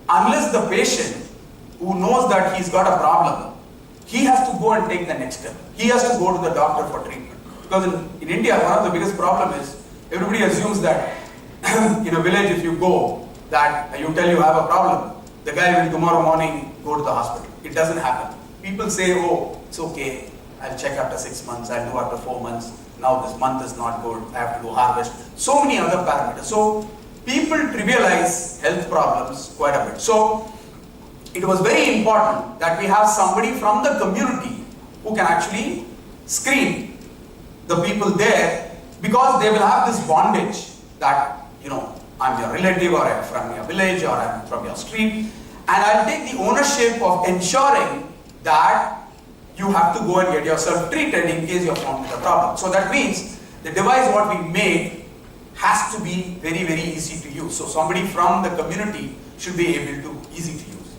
unless the patient who knows that he's got a problem, he has to go and take the next step. He has to go to the doctor for treatment. Because in India, one of the biggest problem is everybody assumes that in a village, if you go, that you tell you have a problem, the guy will tomorrow morning go to the hospital. It doesn't happen. People say, oh, it's okay, I'll check after 6 months, I'll do after 4 months, now this month is not good, I have to do harvest. So many other parameters. So people trivialize health problems quite a bit. So it was very important that we have somebody from the community who can actually screen the people there, because they will have this bondage that, you know, I'm your relative, or I'm from your village, or I'm from your street, and I'll take the ownership of ensuring that you have to go and get yourself treated in case you're found with a problem. So that means the device what we make has to be very, very easy to use. So somebody from the community should be able to, easy to use.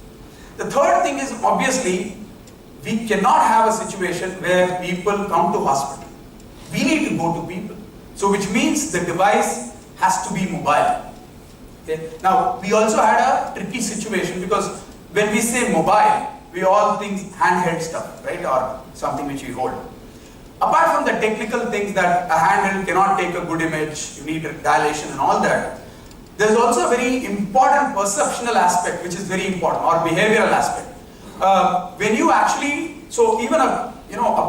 The third thing is, obviously, we cannot have a situation where people come to hospital. We need to go to people. So which means the device has to be mobile. Okay. Now, we also had a tricky situation, because when we say mobile, we all think handheld stuff, right? Or something which we hold. Apart from the technical things that a handheld cannot take a good image, you need dilation and all that, there's also a very important perceptual aspect which is very important, or behavioral aspect. When you actually, so even a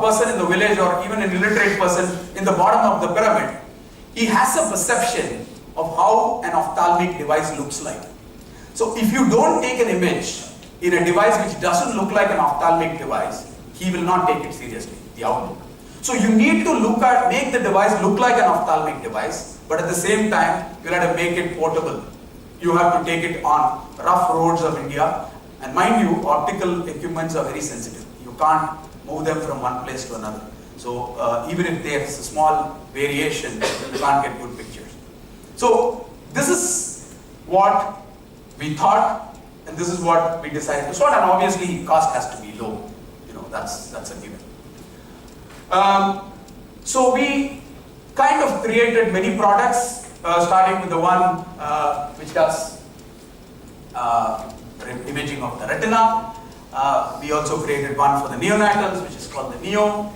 person in the village, or even an illiterate person in the bottom of the pyramid, he has a perception of how an ophthalmic device looks like. So if you don't take an image in a device which doesn't look like an ophthalmic device, he will not take it seriously, the outlook. So you need to make the device look like an ophthalmic device, but at the same time, you have to make it portable. You have to take it on rough roads of India, and mind you, optical equipments are very sensitive. You can't move them from one place to another. So even if there's a small variation, you can't get good pictures. So this is what we thought, and this is what we decided to sort, and obviously cost has to be low. You know, that's a given. So we kind of created many products, starting with the one which does imaging of the retina. We also created one for the neonatals, which is called the Neo.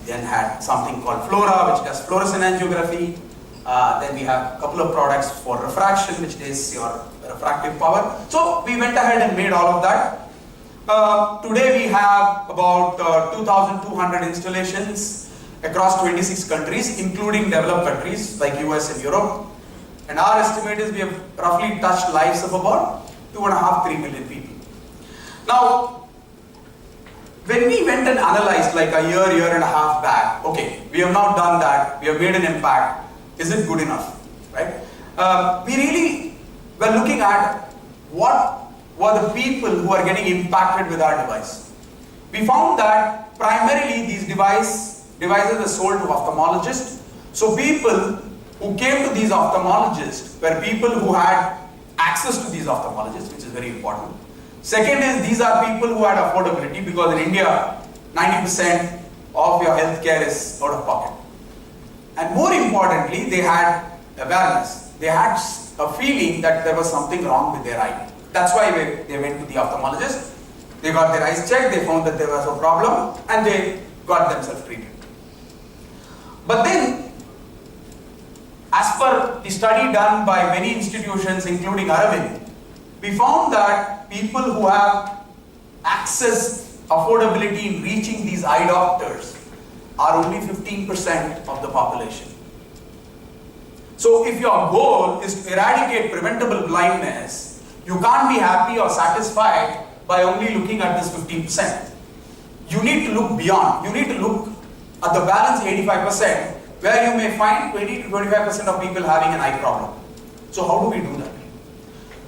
Then had something called Flora, which does fluorescent angiography. Then we have a couple of products for refraction, which is your refractive power. So we went ahead and made all of that. Today we have about 2,200 installations across 26 countries, including developed countries like US and Europe. And our estimate is we have roughly touched lives of about 2.5–3 million people. Now, when we went and analyzed like a year and a half back, okay, we have now done that, we have made an impact, is it good enough, right? We really were looking at what were the people who are getting impacted with our device. We found that primarily these devices are sold to ophthalmologists. So people who came to these ophthalmologists were people who had access to these ophthalmologists, which is very important. Second is, these are people who had affordability, because in India, 90% of your healthcare is out of pocket. And more importantly, they had awareness. They had a feeling that there was something wrong with their eye. That's why they went to the ophthalmologist. They got their eyes checked, they found that there was a problem, and they got themselves treated. But then, as per the study done by many institutions, including Aravind, we found that people who have access, affordability in reaching these eye doctors are only 15% of the population. So if your goal is to eradicate preventable blindness, you can't be happy or satisfied by only looking at this 15%. You need to look beyond. You need to look at the balance 85%, where you may find 20–25% of people having an eye problem. So how do we do that?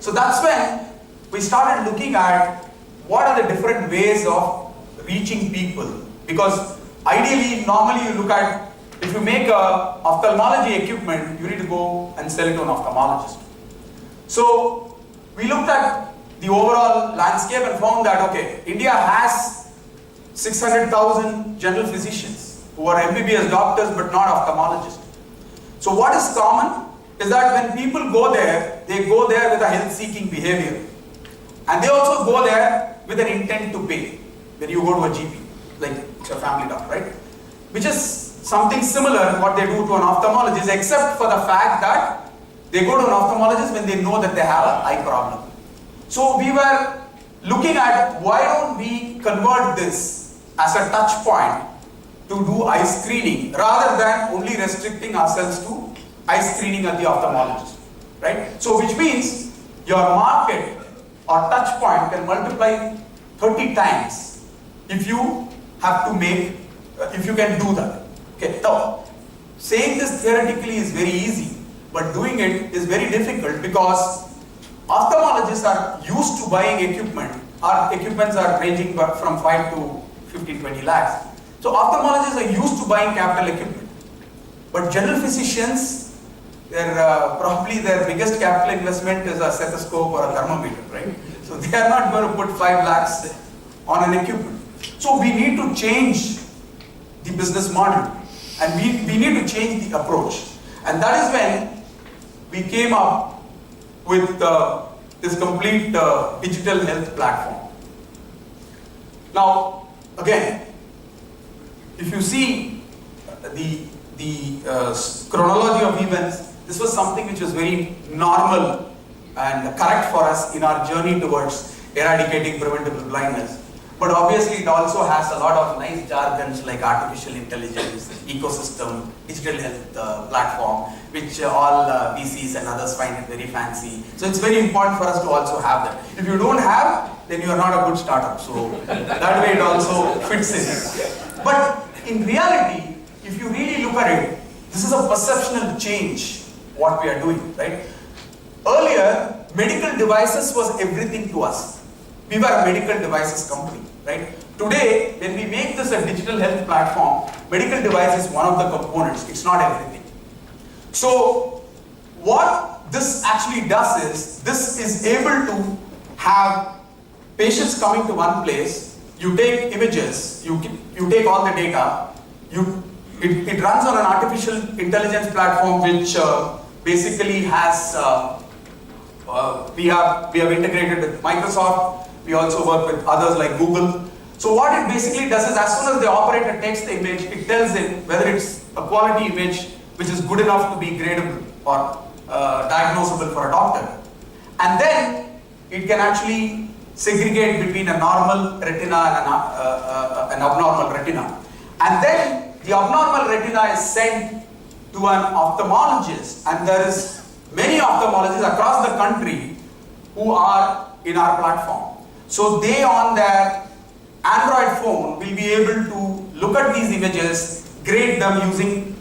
So that's when we started looking at what are the different ways of reaching people. Because ideally, normally you look at, if you make a ophthalmology equipment, you need to go and sell it to an ophthalmologist. So we looked at the overall landscape and found that, okay, India has 600,000 general physicians who are MBBS doctors but not ophthalmologists. So what is common is that when people go there, they go there with a health-seeking behavior. And they also go there with an intent to pay when you go to a GP, like it's a family doctor, right? Which is something similar what they do to an ophthalmologist, except for the fact that they go to an ophthalmologist when they know that they have an eye problem. So we were looking at why don't we convert this as a touch point to do eye screening rather than only restricting ourselves to eye screening at the ophthalmologist, right? So which means your market or touch point can multiply 30 times if you have to make, if you can do that. Okay, now saying this theoretically is very easy, but doing it is very difficult because ophthalmologists are used to buying equipment. Our equipments are ranging from 5 to 15-20 lakhs. So ophthalmologists are used to buying capital equipment. But general physicians, probably their biggest capital investment is a stethoscope or a thermometer, right? So they are not going to put 5 lakhs on an equipment. So we need to change the business model and we need to change the approach. And that is when we came up with this complete digital health platform. Now, again, if you see the chronology of events, this was something which was very normal and correct for us in our journey towards eradicating preventable blindness. But obviously it also has a lot of nice jargons like artificial intelligence, ecosystem, digital health platform, which all VCs and others find it very fancy. So it's very important for us to also have that. If you don't have, then you are not a good startup. So that way it also fits in. But in reality, if you really look at it, this is a perceptional change what we are doing, right? Earlier, medical devices was everything to us. We were a medical devices company, right? Today, when we make this a digital health platform, medical device is one of the components. It's not everything. So, what this actually does is, this is able to have patients coming to one place, you take images, you take all the data, it runs on an artificial intelligence platform which basically has, we have integrated with Microsoft, we also work with others like Google. So what it basically does is, as soon as the operator takes the image, it tells it whether it's a quality image which is good enough to be gradable or diagnosable for a doctor. And then it can actually segregate between a normal retina and an abnormal retina. And then the abnormal retina is sent to an ophthalmologist, and there is many ophthalmologists across the country who are in our platform. So they on their Android phone will be able to look at these images, grade them using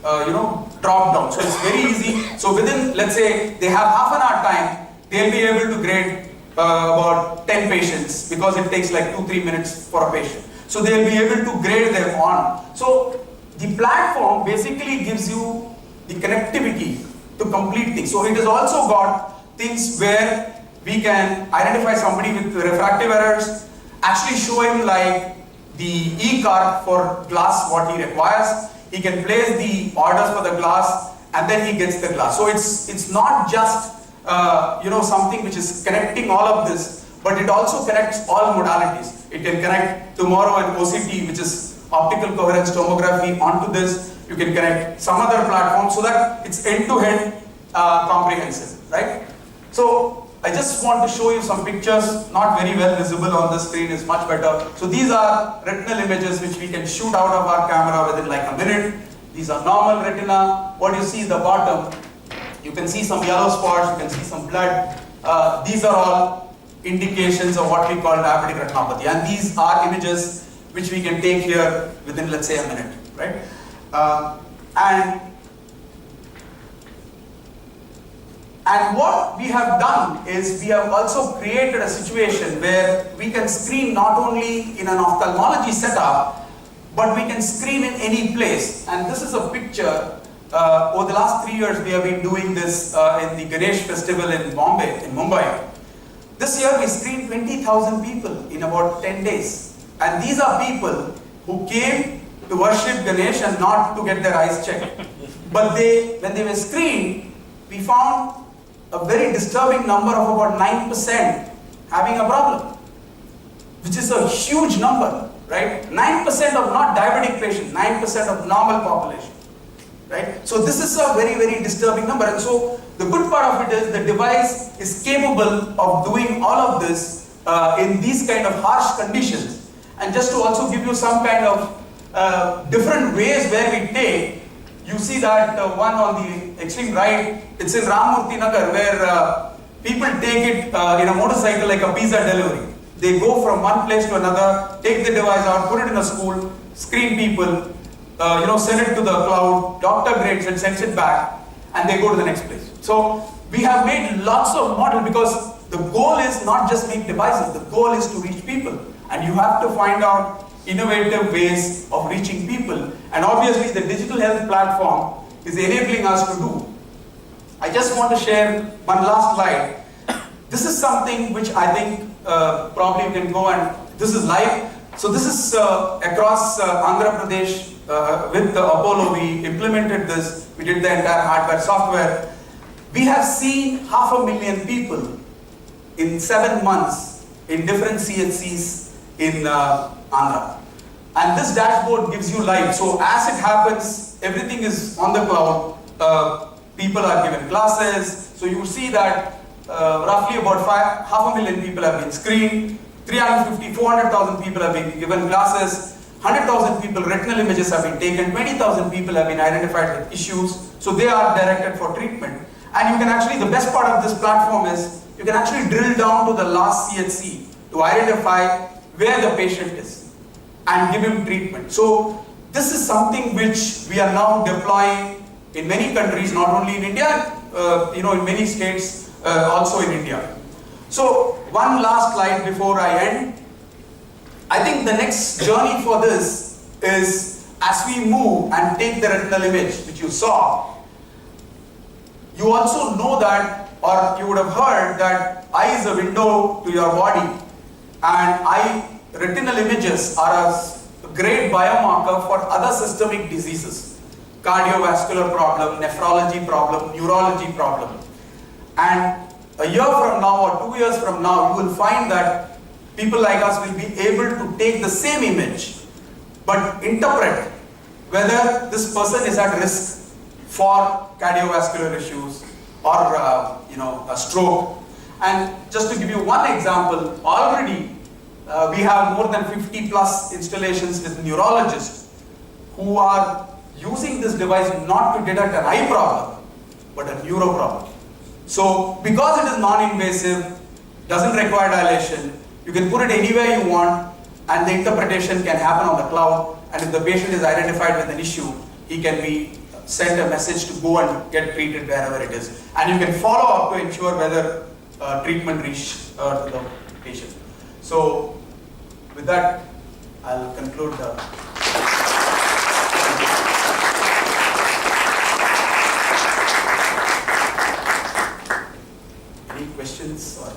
drop down. So it's very easy. So within, let's say they have half an hour time, they'll be able to grade about 10 patients because it takes like 2-3 minutes for a patient. So they'll be able to grade them on. So the platform basically gives you the connectivity to complete things. So it has also got things where we can identify somebody with refractive errors, actually show him like the e-card for glass what he requires. He can place the orders for the glass and then he gets the glass. So it's not just something which is connecting all of this, but it also connects all modalities. It can connect tomorrow an OCT, which is optical coherence tomography, onto this. You can connect some other platform so that it's end-to-end comprehensive, right? So I just want to show you some pictures, not very well visible on the screen, is much better. So these are retinal images which we can shoot out of our camera within like a minute. These are normal retina. What you see at the bottom, you can see some yellow spots, you can see some blood. These are all indications of what we call diabetic retinopathy, and these are images which we can take here within, let's say, a minute, right? And what we have done is we have also created a situation where we can screen not only in an ophthalmology setup, but we can screen in any place. And this is a picture. Over the last 3 years, we have been doing this in the Ganesh festival in Mumbai. This year, we screened 20,000 people in about 10 days. And these are people who came to worship Ganesh and not to get their eyes checked. But when they were screened, we found a very disturbing number of about 9% having a problem, which is a huge number, right? 9% of not diabetic patients, 9% of normal population, right? So this is a very, very disturbing number. And so the good part of it is the device is capable of doing all of this in these kind of harsh conditions. And just to also give you some kind of different ways where we take, you see that one on the extreme right, it's in Ramurthy Nagar, where people take it in a motorcycle like a pizza delivery. They go from one place to another, take the device out, put it in a school, screen people, send it to the cloud, doctor grades it, sends it back, and they go to the next place. So we have made lots of models because the goal is not just make devices, the goal is to reach people. And you have to find out innovative ways of reaching people. And obviously the digital health platform is enabling us to do. I just want to share one last slide. This is something which I think probably you can go and, this is live. So this is across Andhra Pradesh with the Apollo. We implemented this, we did the entire hardware, software. We have seen 500,000 people in 7 months in different CHCs in Andhra. And this dashboard gives you live. So as it happens, everything is on the cloud. People are given classes. So you see that roughly about 500,000 people have been screened, 350, 400,000 people have been given classes, 100,000 people retinal images have been taken, 20,000 people have been identified with issues. So they are directed for treatment. And you can actually, the best part of this platform is, you can actually drill down to the last CHC to identify where the patient is and give him treatment. So this is something which we are now deploying in many countries, not only in India, in many states, also in India. So one last slide before I end. I think the next journey for this is, as we move and take the retinal image which you saw, you also know that, or you would have heard that eye is a window to your body, and retinal images are a great biomarker for other systemic diseases, cardiovascular problem, nephrology problem, neurology problem. And a year from now or 2 years from now, you will find that people like us will be able to take the same image but interpret whether this person is at risk for cardiovascular issues or a stroke. And just to give you one example, already we have more than 50 plus installations with neurologists who are using this device not to detect an eye problem but a neuro problem. So because it is non-invasive, doesn't require dilation, you can put it anywhere you want and the interpretation can happen on the cloud, and if the patient is identified with an issue, he can be sent a message to go and get treated wherever it is. And you can follow up to ensure whether treatment reached to the patient. So with that, I'll conclude the... Any questions? Or?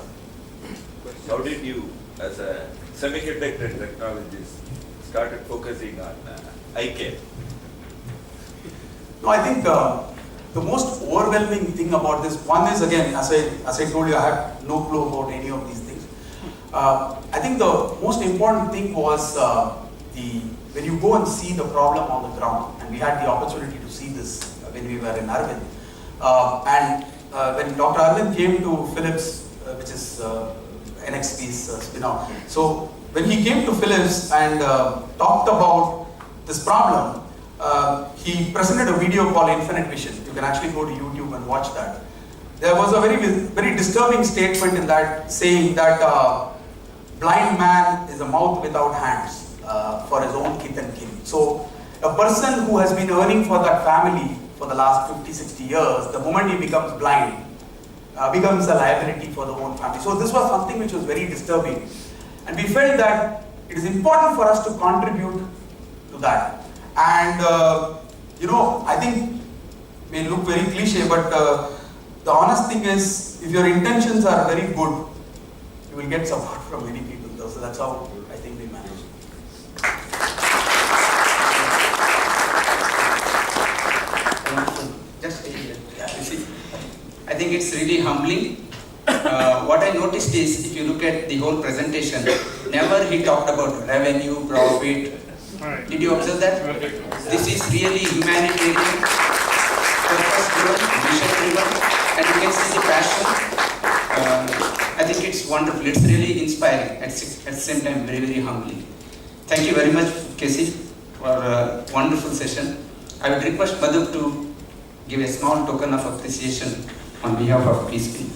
How did you, as a semiconductor technologist, started focusing on eye care? No, I think the most overwhelming thing about this, one is, again, as I told you, I had no clue about any of these things. I think the most important thing was when you go and see the problem on the ground, and we had the opportunity to see this when we were in Arvind. When Dr. Arvind came to Philips, which is NXP's spin-off, so when he came to Philips and talked about this problem, he presented a video called Infinite Vision. You can actually go to YouTube and watch that. There was a very disturbing statement in that, saying that blind man is a mouth without hands for his own kith and kin. So a person who has been earning for that family for the last 50, 60 years, the moment he becomes blind, becomes a liability for the whole family. So this was something which was very disturbing. And we felt that it is important for us to contribute to that. And, I think it may look very cliche, but the honest thing is, if your intentions are very good, you will get support from many people. So that's how I think we manage. Just you see, I think it's really humbling what I noticed is, if you look at the whole presentation, never he talked about revenue, profit. Right. Did you observe that? This is really humanitarian, purpose-driven, mission-driven, and you can see the passion. I think it's wonderful. It's really inspiring. At the same time, very, very humbling. Thank you very much, Casey, for a wonderful session. I would request Madhu to give a small token of appreciation on behalf of PSP.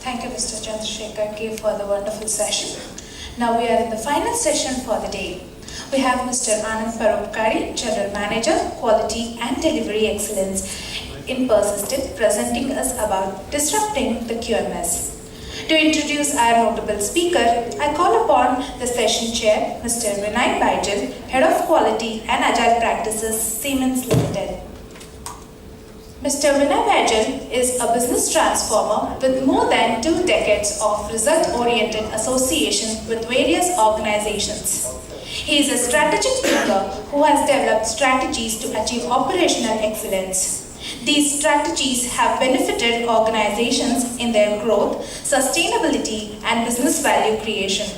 Thank you, Mr. Chandrasekhar K, for the wonderful session. Now we are in the final session for the day. We have Mr. Anand Paropkari, General Manager, Quality and Delivery Excellence in Persistent, presenting us about disrupting the QMS. To introduce our notable speaker, I call upon the session chair, Mr. Vinay Baijal, Head of Quality and Agile Practices, Siemens Limited. Mr. Vinay Baijal is a business transformer with more than 2 decades of result-oriented association with various organizations. He is a strategic thinker who has developed strategies to achieve operational excellence. These strategies have benefited organizations in their growth, sustainability, and business value creation.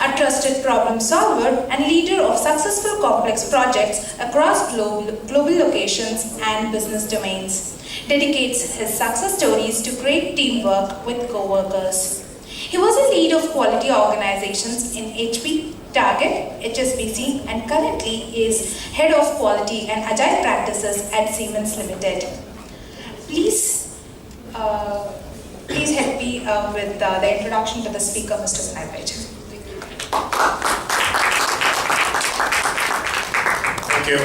A trusted problem solver and leader of successful complex projects across global locations and business domains, dedicates his success stories to great teamwork with co-workers. He was a lead of quality organizations in HP, Target, HSBC, and currently is Head of Quality and Agile Practices at Siemens Limited. Please help me with the introduction to the speaker, Mr. Vinay Baijal. Thank you.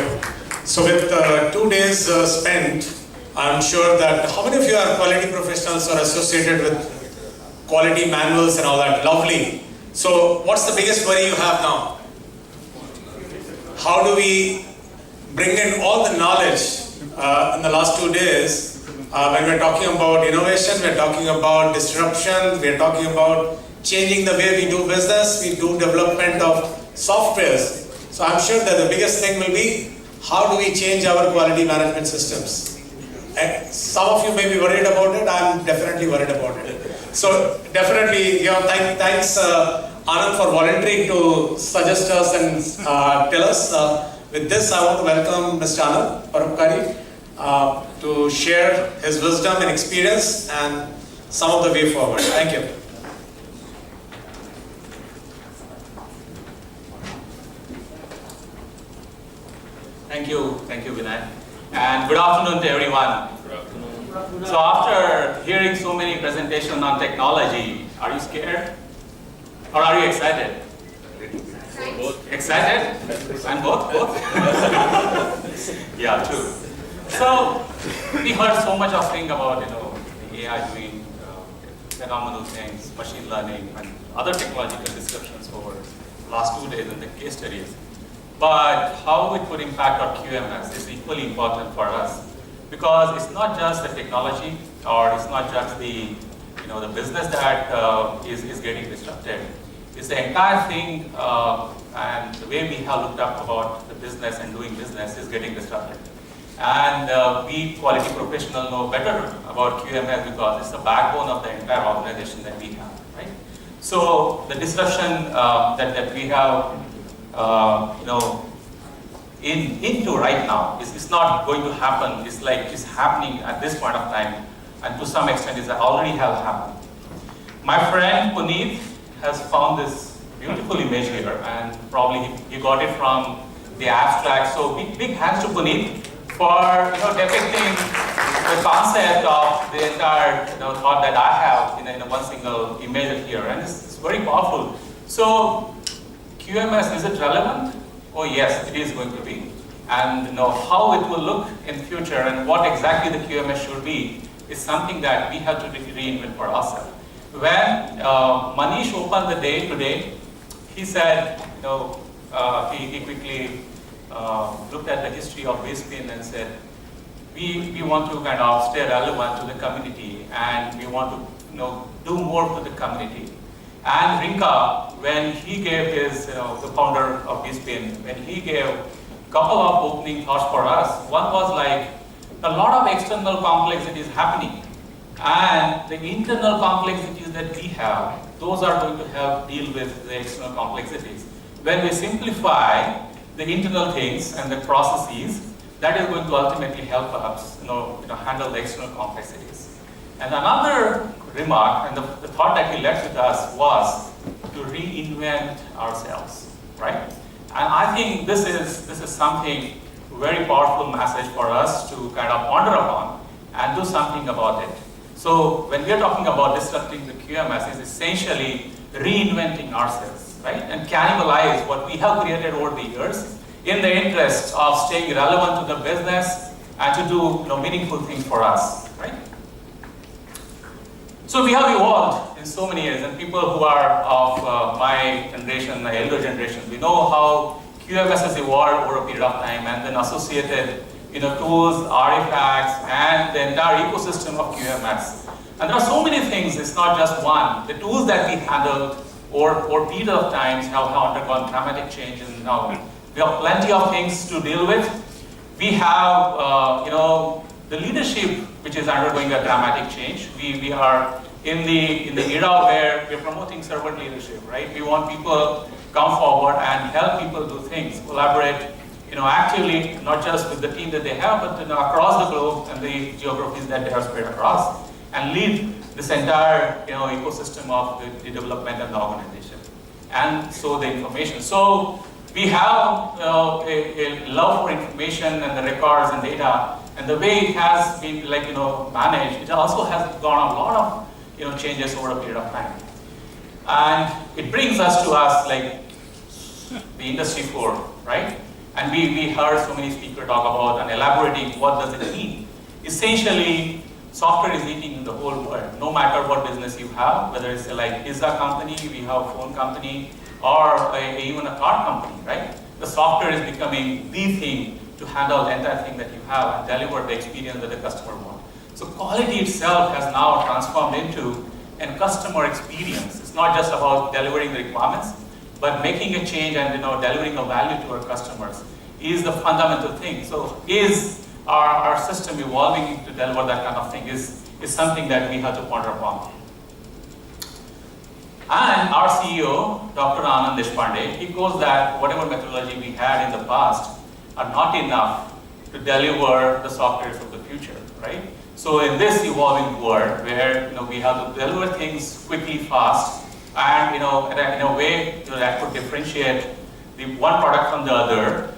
So with 2 days spent, I'm sure that how many of you are quality professionals or associated with quality manuals and all that? Lovely. So what's the biggest worry you have now? How do we bring in all the knowledge in the last 2 days? When we're talking about innovation, we're talking about disruption, we're talking about changing the way we do business, we do development of softwares. So I'm sure that the biggest thing will be, how do we change our quality management systems? And some of you may be worried about it, I'm definitely worried about it. So definitely, thanks Anand for volunteering to suggest us and tell us. With this, I want to welcome Mr. Anand Paropkari to share his wisdom and experience and some of the way forward. Thank you. Thank you, Vinay. And good afternoon to everyone. Good afternoon. So after hearing so many presentations on technology, are you scared? Or are you excited? Both. Excited? And both? Yeah, true. So we heard so much of things about, the AI doing phenomenal things, machine learning, and other technological discussions over the last 2 days in the case studies. But how it would impact our QMS is equally important for us, because it's not just the technology, or it's not just the business that is getting disrupted. It's the entire thing, and the way we have looked up about the business and doing business is getting disrupted. And we quality professionals know better about QMS because it's the backbone of the entire organization that we have, right? So the disruption that we have into right now is not going to happen. It's like it's happening at this point of time, and to some extent it already have happened. My friend Puneet has found this beautiful image here, and probably he got it from the abstract. So big hands to Puneet for depicting the concept of the entire thought that I have in a one single image here, and it's very powerful. So QMS, is it relevant? Oh yes, it is going to be. And how it will look in future and what exactly the QMS should be is something that we have to reinvent for ourselves. when Manish opened the day today, he said, he quickly looked at the history of BasePin and said, we want to kind of stay relevant to the community, and we want to do more for the community. And Rinka, when he gave his, the founder of BasePin, when he gave a couple of opening thoughts for us, one was like, a lot of external complexities happening, and the internal complexities that we have, those are going to help deal with the external complexities. When we simplify the internal things and the processes, that is going to ultimately help us handle the external complexities. And another remark, and the thought that he left with us was to reinvent ourselves, right? And I think this is something very powerful message for us to kind of ponder upon and do something about it. So when we are talking about disrupting the QMS, it's essentially reinventing ourselves, right? And cannibalize what we have created over the years in the interest of staying relevant to the business and to do meaningful things for us, right? So we have evolved in so many years, and people who are of my generation, my elder generation, we know how QMS has evolved over a period of time, and then associated tools, artifacts, and the entire ecosystem of QMS. And there are so many things, it's not just one. The tools that we handled over a period of times have undergone dramatic change, and now we have plenty of things to deal with. We have, the leadership which is undergoing a dramatic change. We are in the era where we're promoting servant leadership, right? We want people to come forward and help people do things, collaborate, actively, not just with the team that they have, but across the globe and the geographies that they are spread across, and lead this entire ecosystem of the development and the organization, and so the information. So we have a love for information and the records and data, and the way it has been managed, it also has gone a lot of changes over a period of time. And it brings us to like the Industry 4, right? And we heard so many speakers talk about and elaborating what does it mean. Essentially, software is eating in the whole world, no matter what business you have, whether it's like pizza company, we have a phone company, or even a car company, right? The software is becoming the thing to handle the entire thing that you have and deliver the experience that the customer wants. So quality itself has now transformed into a customer experience. It's not just about delivering the requirements, but making a change and delivering a value to our customers is the fundamental thing. So is our system evolving to deliver that kind of thing is something that we have to ponder upon. And our CEO, Dr. Anand Deshpande, he goes that whatever methodology we had in the past are not enough to deliver the software of the future, right? So in this evolving world where we have to deliver things quickly, fast, and in a way that could differentiate the one product from the other,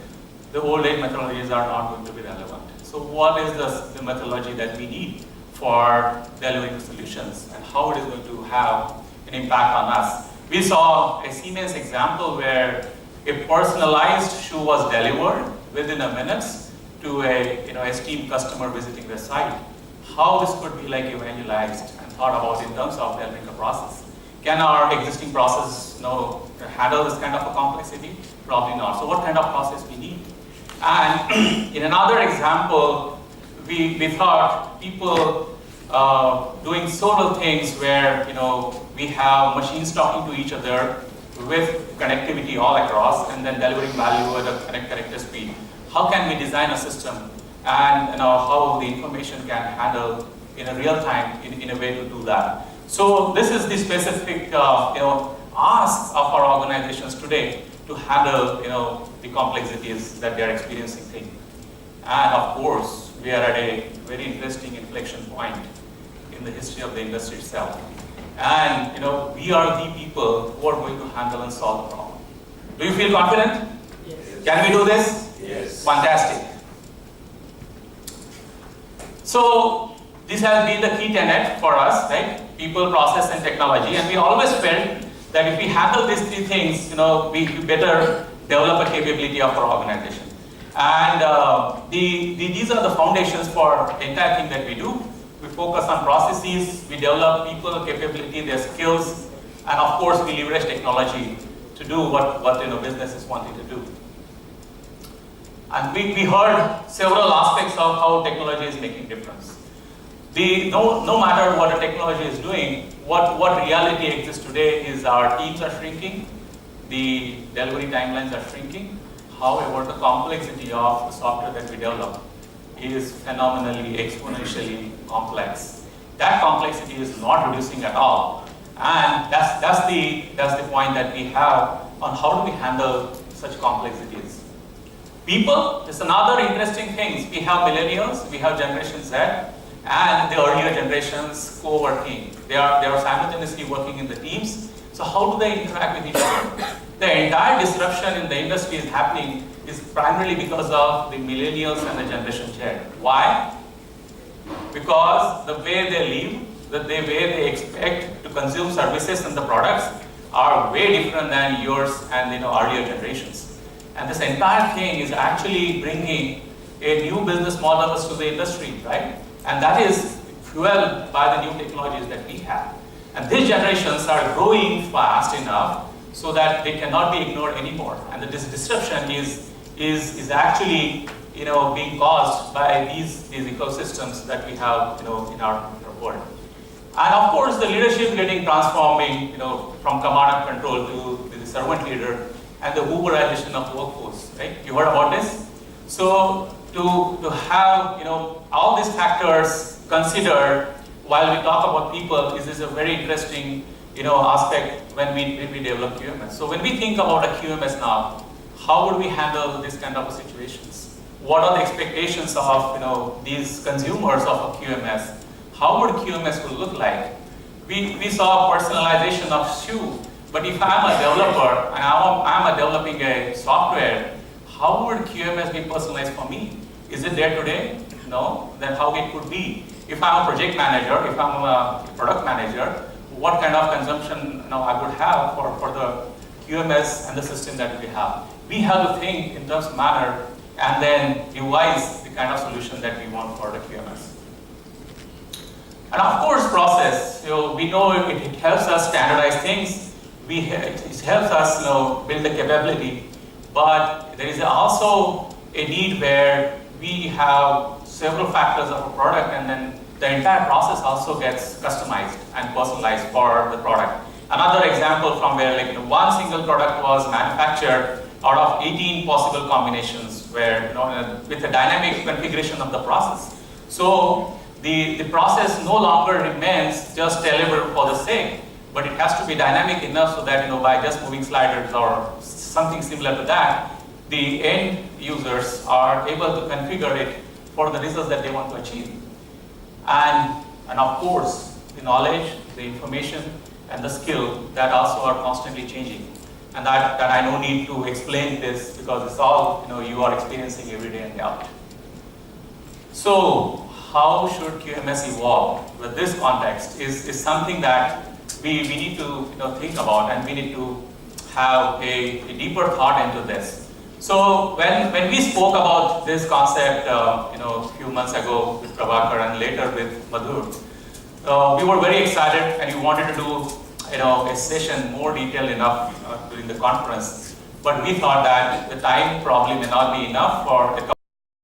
the old age methodologies are not going to be relevant. So what is the methodology that we need for delivering solutions, and how it is going to have an impact on us? We saw a Siemens example where a personalized shoe was delivered within a minute to a esteemed customer visiting the site. How this could be evangelized and thought about in terms of delivering a process. Can our existing process handle this kind of a complexity? Probably not. So what kind of process we need? And in another example, we thought people doing several things where we have machines talking to each other with connectivity all across, and then delivering value at a connected speed. How can we design a system and how the information can handle in a real time in a way to do that? So this is the specific asks of our organizations today to handle the complexities that they are experiencing. And of course, we are at a very interesting inflection point in the history of the industry itself. And we are the people who are going to handle and solve the problem. Do you feel confident? Yes. Can we do this? Yes. Fantastic. So this has been the key tenet for us, right? People, process, and technology. And we always felt that if we handle these three things, we better develop a capability of our organization. And these are the foundations for the entire thing that we do. We focus on processes, we develop people capability, their skills, and of course we leverage technology to do what business is wanting to do. And we heard several aspects of how technology is making difference. No matter what the technology is doing, what reality exists today is our teams are shrinking, the delivery timelines are shrinking. However, the complexity of the software that we develop is phenomenally, exponentially complex. That complexity is not reducing at all. And that's the point that we have on how do we handle such complexities. People is another interesting thing. We have millennials, we have Generation Z, and the earlier generations co-working. They are simultaneously working in the teams. So how do they interact with each other? The entire disruption in the industry is happening is primarily because of the millennials and the Generation Z. Why? Because the way they live, the way they expect to consume services and the products are way different than yours and earlier generations. And this entire thing is actually bringing a new business model to the industry, right? And that is fueled by the new technologies that we have. And these generations are growing fast enough so that they cannot be ignored anymore. And this disruption is actually being caused by these ecosystems that we have in our world. And of course, the leadership getting transforming from command and control to the servant leader and the Uberization of the workforce. Right? You heard about this. So to have all these factors considered while we talk about people is a very interesting aspect when we develop QMS. So when we think about a QMS now, how would we handle this kind of situations? What are the expectations of these consumers of a QMS? How would QMS will look like? We saw personalization of shoe, but if I'm a developer and I'm developing a software, how would QMS be personalized for me? Is it there today? No. Then how it could be? If I'm a project manager, if I'm a product manager, what kind of consumption I would have for the QMS and the system that we have? We have to think in terms of manner and then devise the kind of solution that we want for the QMS. And of course, process. We know it helps us standardize things. It helps us build the capability. But there is also a need where we have several factors of a product, and then the entire process also gets customized and personalized for the product. Another example from where one single product was manufactured out of 18 possible combinations, where with the dynamic configuration of the process. So the process no longer remains just delivered for the sake, but it has to be dynamic enough so that by just moving sliders or something similar to that, the end users are able to configure it for the results that they want to achieve. And of course, the knowledge, the information, and the skill that also are constantly changing. And that I don't need to explain this because it's all you are experiencing every day and day out. So how should QMS evolve with this context is something that we need to think about, and we need to have a deeper thought into this. So when we spoke about this concept a few months ago with Prabhakar and later with Madhur, we were very excited and we wanted to do a session more detailed enough during the conference. But we thought that the time probably may not be enough for a